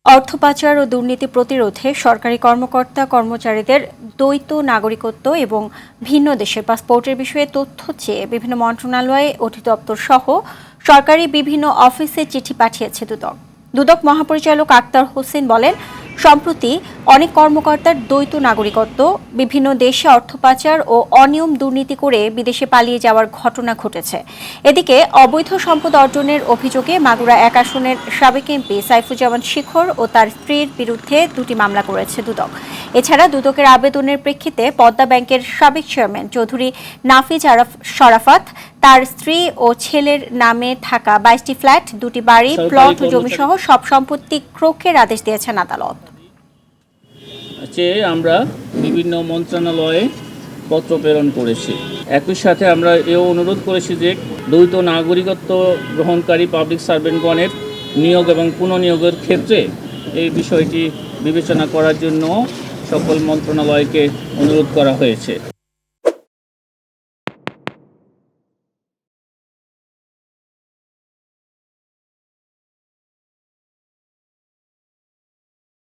অর্থ পাচার ও দুর্নীতি প্রতিরোধে সরকারি কর্মকর্তা-কর্মচারীদের দ্বৈত নাগরিকত্ব এবং ভিন্ন দেশের পাসপোর্টের বিষয়ে তথ্য চেয়ে বিভিন্ন মন্ত্রণালয়, অধিদপ্তর সহ সরকারি বিভিন্ন অফিসে চিঠি পাঠিয়েছে দুদক। দুদক মহাপরিচালক আক্তার হোসেন বলেন, সম্প্রতি অনেক কর্মকর্তার দ্বৈত নাগরিকত্ব, বিভিন্ন দেশে অর্থ পাচার ও অনিয়ম দুর্নীতি করে বিদেশে পালিয়ে যাওয়ার ঘটনা ঘটেছে। এদিকে অবৈধ সম্পদ অর্জনের অভিযোগে মাগুরা ১ আসনের সাবেক এমপি সাইফুজ্জামান শিখর ও তার স্ত্রীর বিরুদ্ধে ২টি মামলা করেছে দুদক। এছাড়া দুদকের আবেদনের প্রেক্ষিতে পদ্মা ব্যাংকের সাবেক চেয়ারম্যান চৌধুরী নাফিজ শরাফত, তার স্ত্রী ও ছেলের নামে থাকা ২২টি ফ্ল্যাট, ২টি বাড়ি, প্লট ও জমিসহ সব সম্পত্তি ক্রোকের আদেশ দিয়েছেন আদালত। আমরা বিভিন্ন মন্ত্রণালয়ে পত্র প্রেরণ করেছি। একই সাথে আমরা এও অনুরোধ করেছি যে দ্বৈত নাগরিকত্ব গ্রহণকারী পাবলিক সার্ভেন্টগণের নিয়োগ এবং পুনঃনিয়োগের ক্ষেত্রে এই বিষয়টি বিবেচনা করার জন্য সকল মন্ত্রণালয়কে অনুরোধ করা হয়েছে।